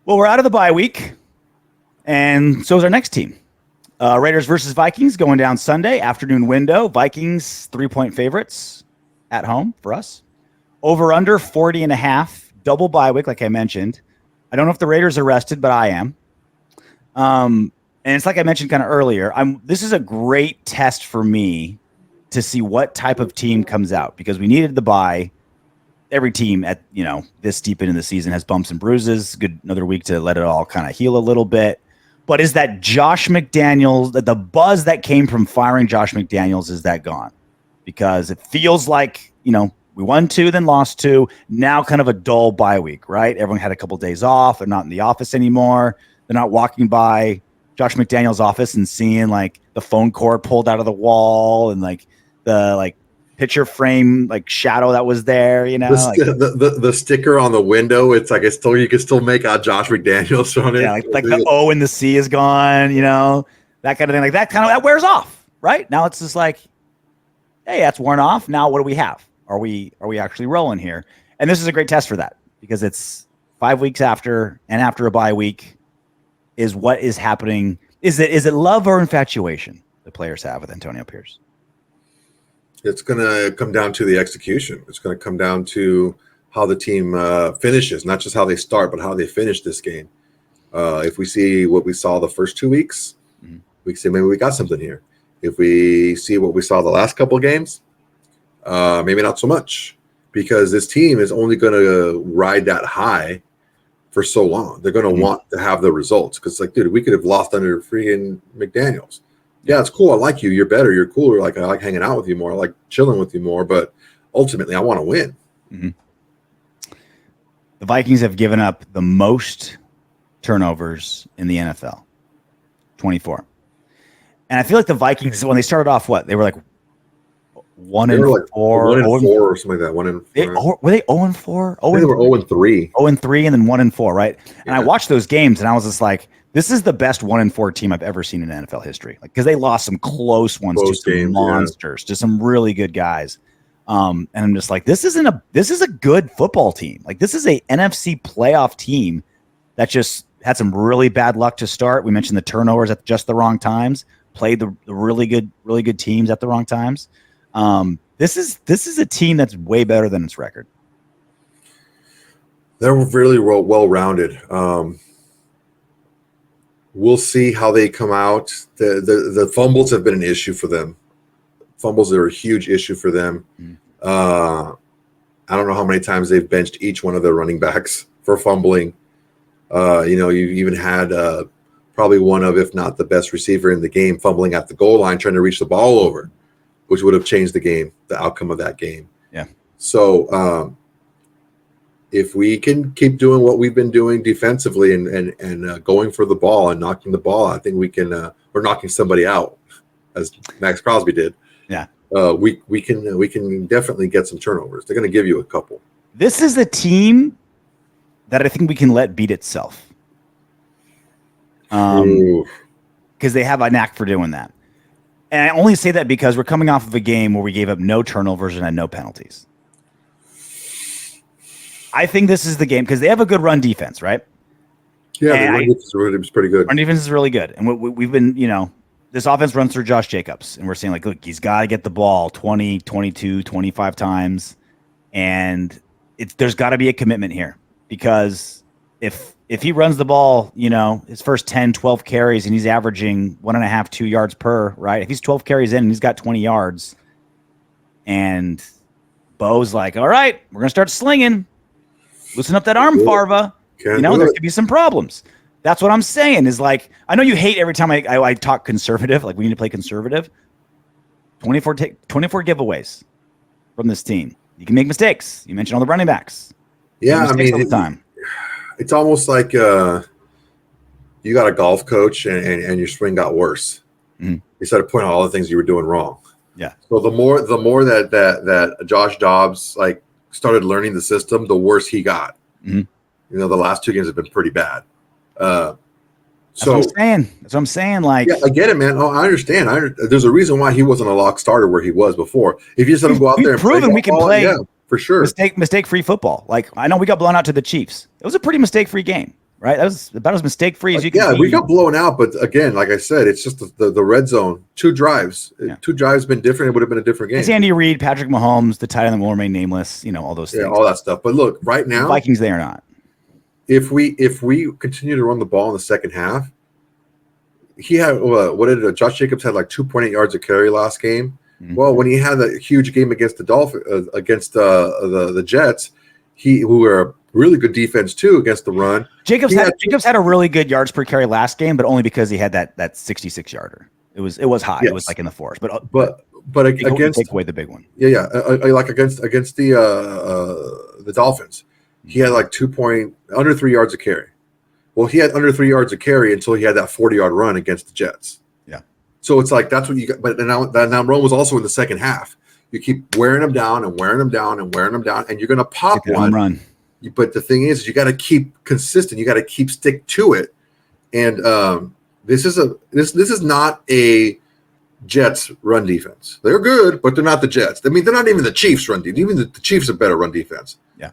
Well, we're out of the bye week, and so is our next team. Raiders versus Vikings going down Sunday, afternoon window. Vikings 3-point favorites at home for us. Over under 40.5, double bye week, like I mentioned. I don't know if the Raiders are rested, but I am. And it's like I mentioned kind of earlier. This is a great test for me to see what type of team comes out because we needed the bye. Every team at this deep into the season has bumps and bruises. Good, another week to let it all kind of heal a little bit. But is that Josh McDaniels, the buzz that came from firing Josh McDaniels, is that gone? Because it feels like, we won 2, then lost 2. Now kind of a dull bye week, right? Everyone had a couple of days off. They're not in the office anymore. They're not walking by Josh McDaniels' office and seeing like the phone cord pulled out of the wall and like the picture frame shadow that was there, the sticker on the window. It's like you can still make out Josh McDaniels on it. Yeah, like the O and the C is gone, that kind of thing. Like that wears off, right? Now it's just like, hey, that's worn off. Now what do we have? Are we actually rolling here? And this is a great test for that because it's 5 weeks after a bye week. Is what is happening? Is it love or infatuation the players have with Antonio Pierce? It's going to come down to the execution. It's going to come down to how the team finishes, not just how they start, but how they finish this game. If we see what we saw the first 2 weeks, we can say maybe we got something here. If we see what we saw the last couple of games, maybe not so much, because this team is only going to ride that high for so long. They're going to want to have the results because, dude, we could have lost under freaking McDaniels. Yeah, it's cool. I like you. You're better. You're cooler. I like hanging out with you more. I like chilling with you more. But ultimately, I want to win. Mm-hmm. The Vikings have given up the most turnovers in the NFL, 24. And I feel like the Vikings, when they started off, they were like 1-4, 1-4 or something like that. 1-4. Were they 0-4? They were 0-3. 0-3 and then 1-4, right? Yeah. And I watched those games and I was just like, this is the best 1-4 team I've ever seen in NFL history. Because they lost some close ones to some monsters, to some really good guys. And I'm just like, this is a good football team. This is a NFC playoff team that just had some really bad luck to start. We mentioned the turnovers at just the wrong times, played the really good teams at the wrong times. This is a team that's way better than its record. They're really well-rounded. We'll see how they come out. The fumbles have been an issue for them. Fumbles are a huge issue for them. I don't know how many times they've benched each one of their running backs for fumbling. You even had probably one of, if not the best receiver in the game, fumbling at the goal line trying to reach the ball over, which would have changed the outcome of that game. Yeah. So if we can keep doing what we've been doing defensively and going for the ball and knocking the ball, I think we can. We're knocking somebody out, as Maxx Crosby did. Yeah. We can definitely get some turnovers. They're going to give you a couple. This is the team that I think we can let beat itself. Because they have a knack for doing that. And I only say that because we're coming off of a game where we gave up no turnovers and had no penalties. I think this is the game because they have a good run defense, right? Yeah, the run defense is pretty good. Run defense is really good. And we've been, this offense runs through Josh Jacobs. And we're saying, look, he's got to get the ball 20, 22, 25 times. And there's got to be a commitment here. Because if he runs the ball, his first 10, 12 carries, and he's averaging 1.5, 2 yards per, right? If he's 12 carries in and he's got 20 yards, and Bo's like, all right, we're going to start slinging. Loosen up that arm, Farva. There could be some problems. That's what I'm saying is I know you hate every time I talk conservative, we need to play conservative. 24 giveaways from this team. You can make mistakes. You mentioned all the running backs. Yeah, all the time. It's almost like you got a golf coach and your swing got worse. Mm-hmm. You started pointing out all the things you were doing wrong. Yeah. So the more that Josh Dobbs started learning the system, the worse he got. Mm-hmm. The last 2 games have been pretty bad. That's what I'm saying. Yeah, I get it, man. Oh, I understand. There's a reason why he wasn't a lock starter where he was before. If you just let him go out there and proven we can play, for sure, mistake-free football. I know we got blown out to the Chiefs. It was a pretty mistake-free game. right? That was about as mistake free as you can. Yeah, be. we got blown out, but again, like I said, it's just the red zone. 2 drives. Yeah. 2 drives been different. It would have been a different game. It's Andy Reid, Patrick Mahomes, the tight end that will remain nameless. All those things. Yeah, all that stuff. But look, right now, the Vikings, they are not. If we continue to run the ball in the second half, he had Josh Jacobs had like 2.8 yards of carry last game. Mm-hmm. Well, when he had a huge game against the Dolphins, against the Jets, who were a really good defense too against the run. Jacobs had a really good yards per carry last game, but only because he had that 66 yarder. It was high. Yes. It was like in the fours, but against take away the big one. Yeah. Like against the Dolphins, he had like under 3 yards of carry. Well, he had under 3 yards of carry until he had that 40-yard run against the Jets. Yeah. So it's like that's what you got. But now run was also in the second half. You keep wearing them down and wearing them down and wearing them down, and you're going to pop one run. But the thing is, you got to keep consistent. You got to stick to it. And this is not a Jets run defense. They're good, but they're not the Jets. I mean, they're not even the Chiefs run defense. Even the Chiefs are better run defense. Yeah.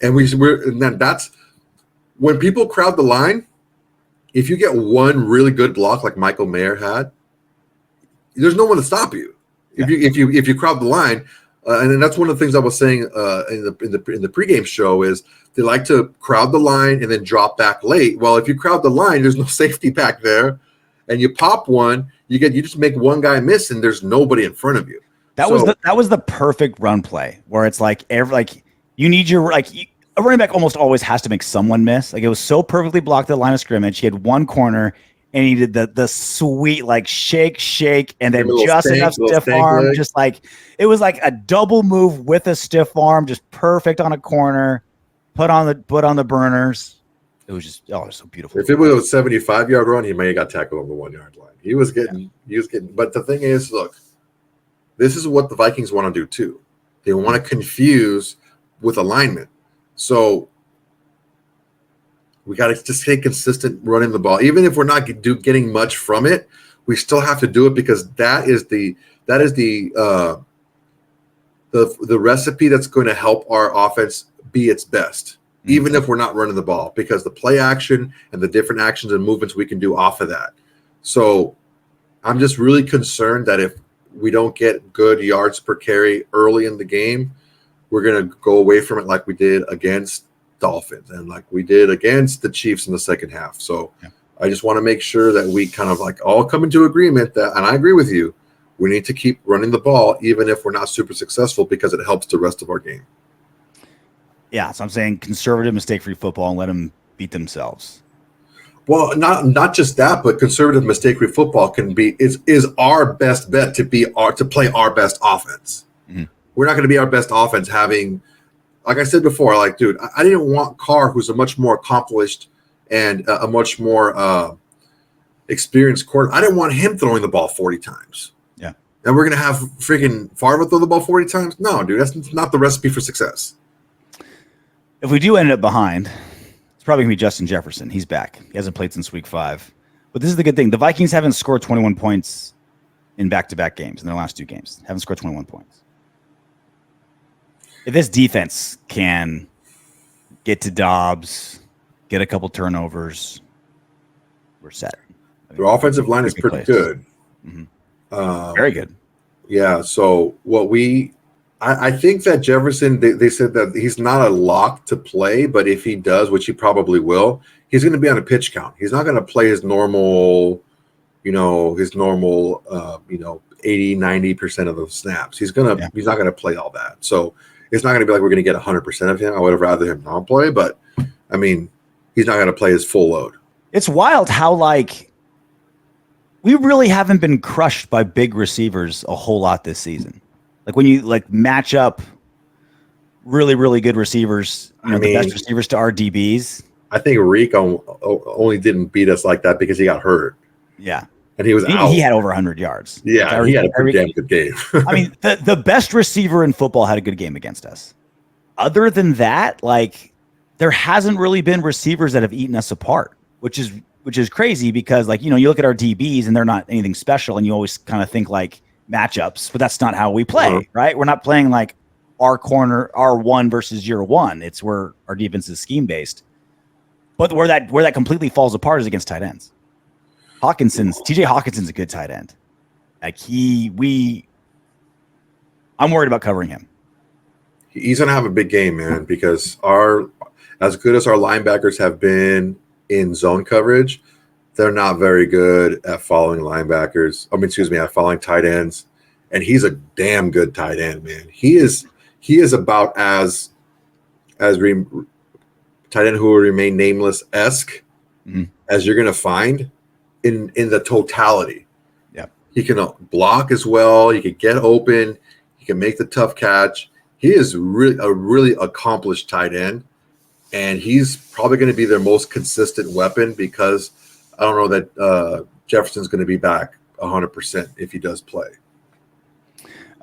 And then that's when people crowd the line. If you get one really good block like Michael Mayer had, there's no one to stop you. Yeah. If you crowd the line, and that's one of the things I was saying in the pregame show is they like to crowd the line and then drop back late. Well, if you crowd the line, there's no safety back there, and you pop one, you just make one guy miss, and there's nobody in front of you. That was the perfect run play where it's like you need your a running back almost always has to make someone miss. Like it was so perfectly blocked at the line of scrimmage. He had one corner. And he did the sweet shake, and then just enough stiff arm, just like it was like a double move with a stiff arm, just perfect on a corner. Put on the burners. It was just it was so beautiful. If it was a 75-yard run, he may have got tackled on the 1-yard line. He was getting. But the thing is, look, this is what the Vikings want to do too. They want to confuse with alignment. So we got to just stay consistent running the ball, even if we're not getting much from it. We still have to do it because that is the recipe that's going to help our offense be its best, even if we're not running the ball, because the play action and the different actions and movements we can do off of that. So I'm just really concerned that if we don't get good yards per carry early in the game, we're going to go away from it like we did against Dolphins and like we did against the Chiefs in the second half. So I just want to make sure that we kind of like all come into agreement that, and I agree with you, we need to keep running the ball even if we're not super successful because it helps the rest of our game. Yeah, so I'm saying conservative, mistake-free football and let them beat themselves. Well, not just that, but conservative, mistake-free football is our best bet to play our best offense. Mm-hmm. We're not going to be our best offense having. Like I said before, like, dude, I didn't want Carr, who's a much more accomplished and a much more experienced quarterback. I didn't want him throwing the ball 40 times. Yeah. And we're going to have freaking Favre throw the ball 40 times? No, dude, that's not the recipe for success. If we do end up behind, it's probably going to be Justin Jefferson. He's back. He hasn't played since week 5. But this is the good thing. The Vikings haven't scored 21 points in back-to-back games in their last 2 games. Haven't scored 21 points. If this defense can get to Dobbs, get a couple turnovers, we're set. Their offensive line is pretty good. Mm-hmm. Very good. Yeah. So I think that Jefferson, they said that he's not a lock to play, but if he does, which he probably will, he's going to be on a pitch count. He's not going to play his normal, 80, 90% of the snaps. He's not going to play all that. So it's not going to be like we're going to get 100% of him. I would have rather him not play, but I mean, he's not going to play his full load. It's wild how we really haven't been crushed by big receivers a whole lot this season. Like when you match up really, really good receivers, the best receivers to our DBs. I think Rico only didn't beat us like that because he got hurt. Yeah. And he was out. He had over 100 yards. Yeah, he had a pretty damn good game. I mean, the best receiver in football had a good game against us. Other than that, there hasn't really been receivers that have eaten us apart, which is crazy because you look at our DBs and they're not anything special, and you always kind of think matchups, but that's not how we play, right? We're not playing our corner, our one versus your one. It's where our defense is scheme based. But where that completely falls apart is against tight ends. TJ Hawkinson's a good tight end. Like I'm worried about covering him. He's gonna have a big game, man, because as good as our linebackers have been in zone coverage, they're not very good at following linebackers. At following tight ends. And he's a damn good tight end, man. He is about as tight end who will remain nameless-esque as you're gonna find in the totality. Yeah. He can block as well, he can get open, he can make the tough catch. He is a really accomplished tight end, and he's probably going to be their most consistent weapon because I don't know that Jefferson's going to be back 100% if he does play.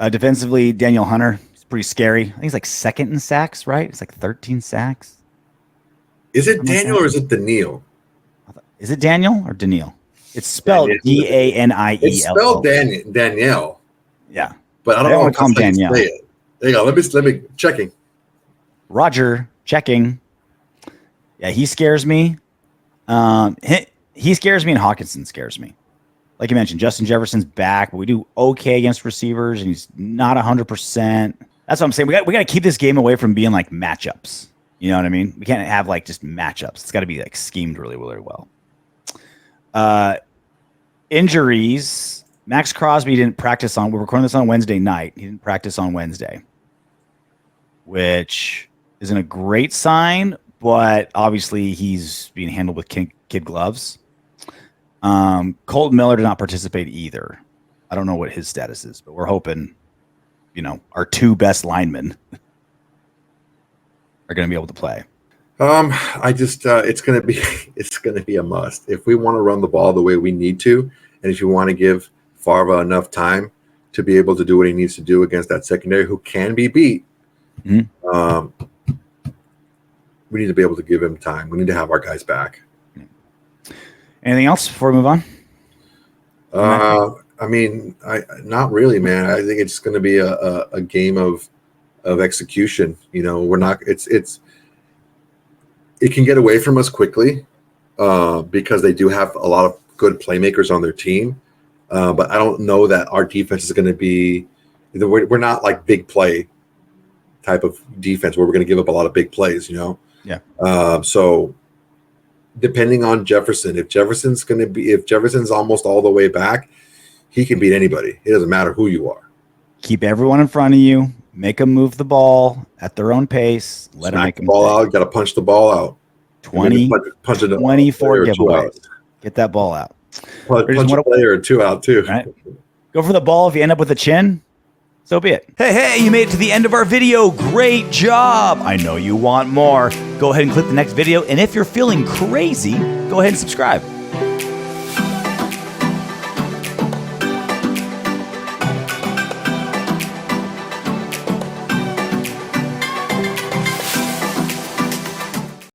Defensively, Daniel Hunter is pretty scary. I think he's like second in sacks, right? It's like 13 sacks. Is it Daniel or is it Daniil? Is it Daniel or Daniil? It's spelled Daniel. It's spelled Danielle. Yeah. But I don't want to call him Danielle. There you go. Let me checking. Roger, checking. Yeah, he scares me. He scares me, and Hawkinson scares me. Like you mentioned, Justin Jefferson's back, but we do okay against receivers, and he's not 100%. That's what I'm saying. We got to keep this game away from being like matchups. You know what I mean? We can't have like just matchups. It's got to be like schemed really, really well. Injuries. Maxx Crosby didn't practice we're recording this on Wednesday night. He didn't practice on Wednesday, which isn't a great sign, but obviously he's being handled with kid gloves. Colton Miller did not participate either. I don't know what his status is, but we're hoping, our two best linemen are going to be able to play. It's going to be a must. If we want to run the ball the way we need to, and if you want to give Favre enough time to be able to do what he needs to do against that secondary who can be beat, we need to be able to give him time. We need to have our guys back. Anything else before we move on? Not really, man. I think it's going to be a game of execution. We're not. It can get away from us quickly because they do have a lot of good playmakers on their team. But I don't know that our defense is going to be. We're not like big play type of defense where we're going to give up a lot of big plays. Yeah. So depending on Jefferson, if Jefferson's almost all the way back, he can beat anybody. It doesn't matter who you are. Keep everyone in front of you. Make them move the ball at their own pace. Let them make the ball out. You got to punch the ball out. 24 giveaways. Get that ball out. Punch a player or two out too. Right. Go for the ball. If you end up with a chin, so be it. Hey, you made it to the end of our video. Great job. I know you want more. Go ahead and click the next video. And if you're feeling crazy, go ahead and subscribe.